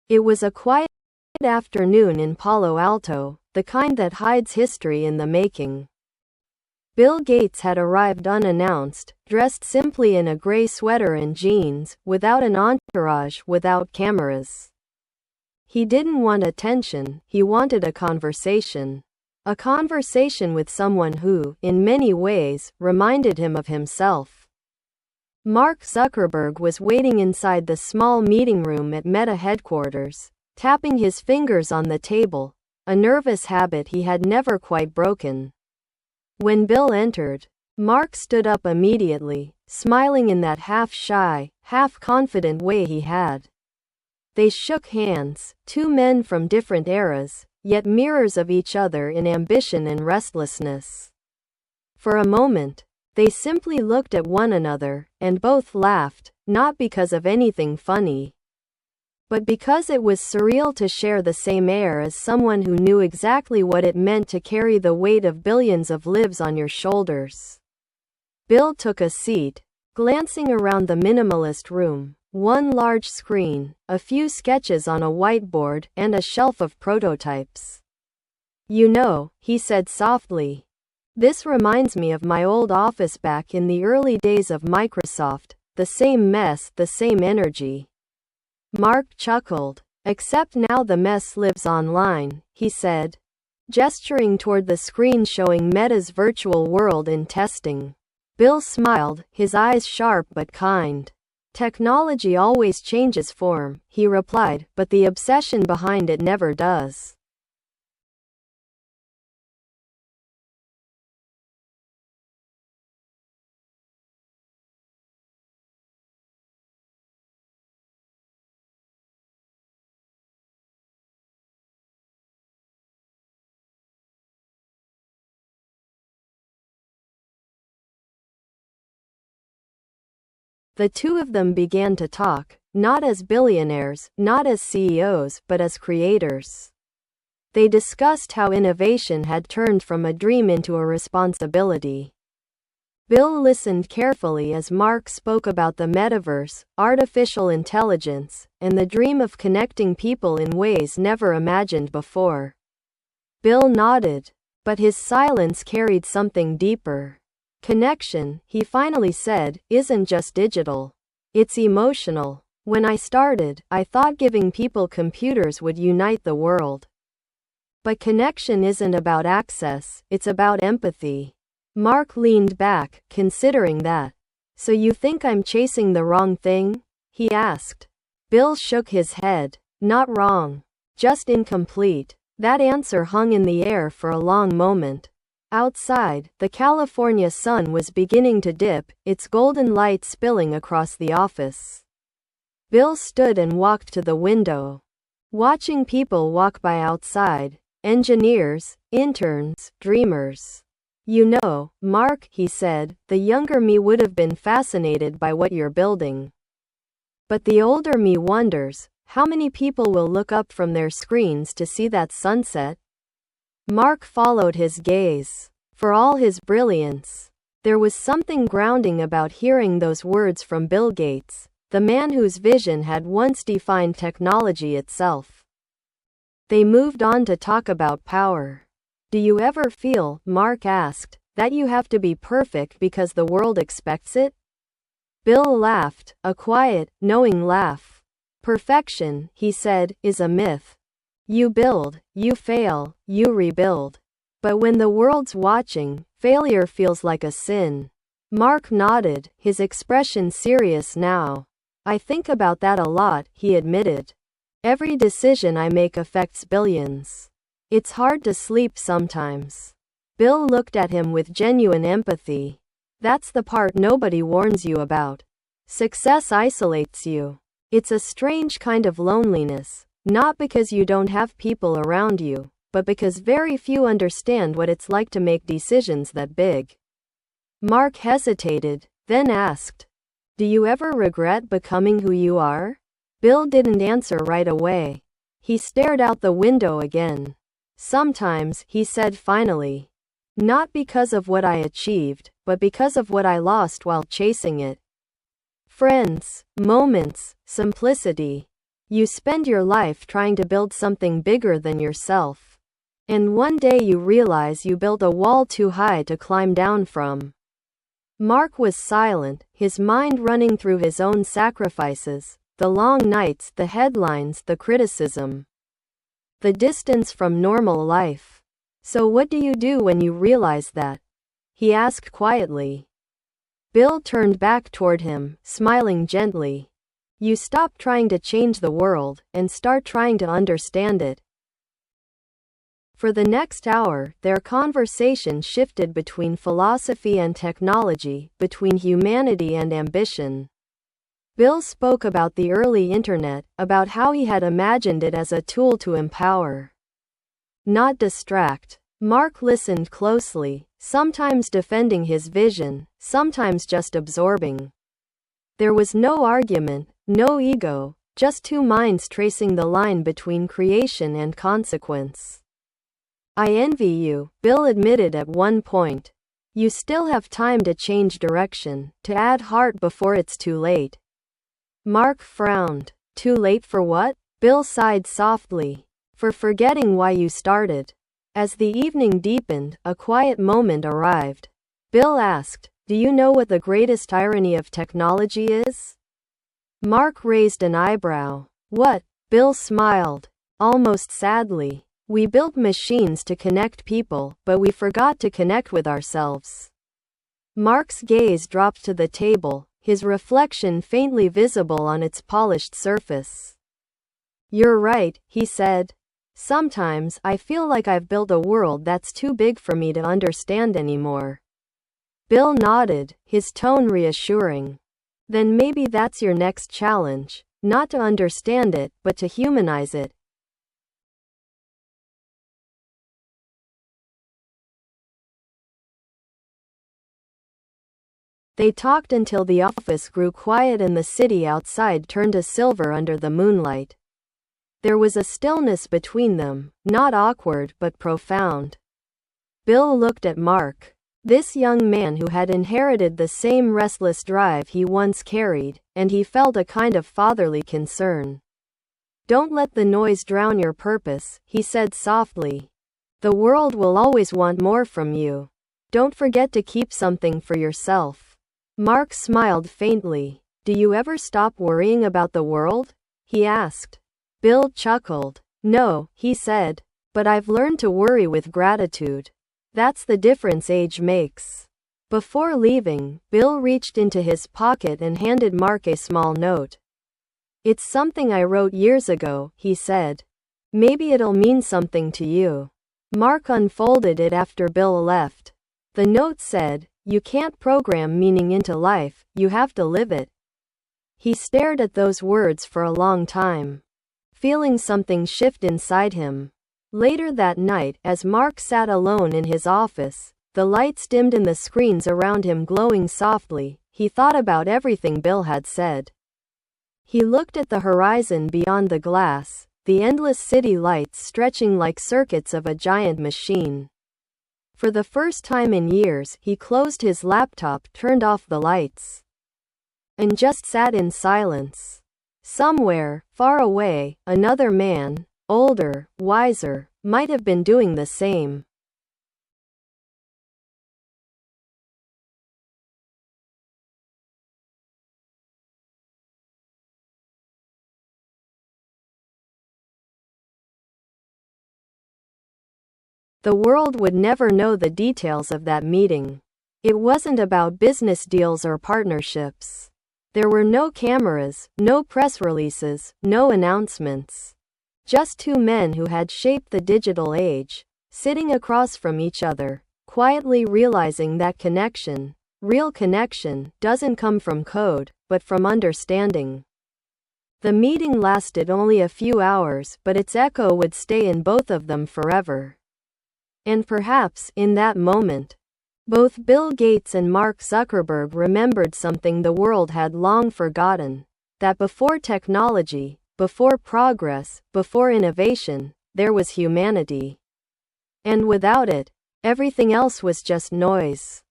It was a quiet afternoon in Palo Alto, the kind that hides history in the making. Bill Gates had arrived unannounced, dressed simply in a gray sweater and jeans, without an entourage, without cameras. He didn't want attention, he wanted a conversation. A conversation with someone who, in many ways, reminded him of himself. Mark Zuckerberg was waiting inside the small meeting room at Meta headquarters, tapping his fingers on the table, a nervous habit he had never quite broken. When Bill entered, Mark stood up immediately, smiling in that half-shy, half-confident way he had. They shook hands, two men from different eras, yet mirrors of each other in ambition and restlessness. For a moment, they simply looked at one another, and both laughed, not because of anything funny, but because it was surreal to share the same air as someone who knew exactly what it meant to carry the weight of billions of lives on your shoulders. Bill took a seat, glancing around the minimalist room. One large screen, a few sketches on a whiteboard, and a shelf of prototypes. "You know," he said softly, "this reminds me of my old office back in the early days of Microsoft, the same mess, the same energy." Mark chuckled. "Except now the mess lives online," he said, gesturing toward the screen showing Meta's virtual world in testing. Bill smiled, his eyes sharp but kind. "Technology always changes form," he replied, "but the obsession behind it never does." The two of them began to talk, not as billionaires, not as CEOs, but as creators. They discussed how innovation had turned from a dream into a responsibility. Bill listened carefully as Mark spoke about the metaverse, artificial intelligence, and the dream of connecting people in ways never imagined before. Bill nodded, but his silence carried something deeper. "Connection," he finally said, "isn't just digital. It's emotional. When I started, I thought giving people computers would unite the world. But connection isn't about access, it's about empathy." Mark leaned back, considering that. "So you think I'm chasing the wrong thing?" he asked. Bill shook his head. "Not wrong. Just incomplete." That answer hung in the air for a long moment. Outside, the California sun was beginning to dip, its golden light spilling across the office. Bill stood and walked to the window, watching people walk by outside. Engineers, interns, dreamers. "You know, Mark," he said, "the younger me would have been fascinated by what you're building. But the older me wonders, how many people will look up from their screens to see that sunset?" Mark followed his gaze. For all his brilliance, there was something grounding about hearing those words from Bill Gates, the man whose vision had once defined technology itself. They moved on to talk about power. "Do you ever feel," Mark asked, "that you have to be perfect because the world expects it?" Bill laughed, a quiet, knowing laugh. "Perfection," he said, "is a myth. You build, you fail, you rebuild. But when the world's watching, failure feels like a sin." Mark nodded, his expression serious now. "I think about that a lot," he admitted. "Every decision I make affects billions. It's hard to sleep sometimes." Bill looked at him with genuine empathy. "That's the part nobody warns you about. Success isolates you. It's a strange kind of loneliness. Not because you don't have people around you, but because very few understand what it's like to make decisions that big." Mark hesitated, then asked, "Do you ever regret becoming who you are?" Bill didn't answer right away. He stared out the window again. "Sometimes," he said finally. "Not because of what I achieved, but because of what I lost while chasing it. Friends, moments, simplicity. You spend your life trying to build something bigger than yourself. And one day you realize you built a wall too high to climb down from. Mark was silent, his mind running through his own sacrifices, the long nights, the headlines, the criticism, the distance from normal life. So what do you do when you realize that? He asked quietly. Bill turned back toward him, smiling gently. You stop trying to change the world and start trying to understand it. For the next hour, their conversation shifted between philosophy and technology, between humanity and ambition. Bill spoke about the early internet, about how he had imagined it as a tool to empower, not distract. Mark listened closely, sometimes defending his vision, sometimes just absorbing. There was no argument, no ego, just two minds tracing the line between creation and consequence. I envy you, Bill admitted at one point. You still have time to change direction, to add heart before it's too late. Mark frowned. Too late for what? Bill sighed softly. For forgetting why you started. As the evening deepened, a quiet moment arrived. Bill asked, do you know what the greatest irony of technology is? Mark raised an eyebrow. What? Bill smiled, almost sadly. We built machines to connect people, but we forgot to connect with ourselves. Mark's gaze dropped to the table, his reflection faintly visible on its polished surface. You're right, he said. Sometimes I feel like I've built a world that's too big for me to understand anymore. Bill nodded, his tone reassuring. Then maybe that's your next challenge, not to understand it, but to humanize it. They talked until the office grew quiet and the city outside turned to silver under the moonlight. There was a stillness between them, not awkward but profound. Bill looked at Mark, this young man who had inherited the same restless drive he once carried, and he felt a kind of fatherly concern. Don't let the noise drown your purpose, he said softly. The world will always want more from you. Don't forget to keep something for yourself. Mark smiled faintly. Do you ever stop worrying about the world? He asked. Bill chuckled. No, he said. But I've learned to worry with gratitude. That's the difference age makes. Before leaving, Bill reached into his pocket and handed Mark a small note. It's something I wrote years ago, he said. Maybe it'll mean something to you. Mark unfolded it after Bill left. The note said, you can't program meaning into life, you have to live it. He stared at those words for a long time, feeling something shift inside him. Later that night, as Mark sat alone in his office, the lights dimmed and the screens around him glowing softly, he thought about everything Bill had said. He looked at the horizon beyond the glass, the endless city lights stretching like circuits of a giant machine. For the first time in years, he closed his laptop, turned off the lights, and just sat in silence. Somewhere, far away, another man, older, wiser, might have been doing the same. The world would never know the details of that meeting. It wasn't about business deals or partnerships. There were no cameras, no press releases, no announcements. Just two men who had shaped the digital age, sitting across from each other, quietly realizing that connection, real connection, doesn't come from code, but from understanding. The meeting lasted only a few hours, but its echo would stay in both of them forever. And perhaps, in that moment, both Bill Gates and Mark Zuckerberg remembered something the world had long forgotten, that before technology, before progress, before innovation, there was humanity. And without it, everything else was just noise.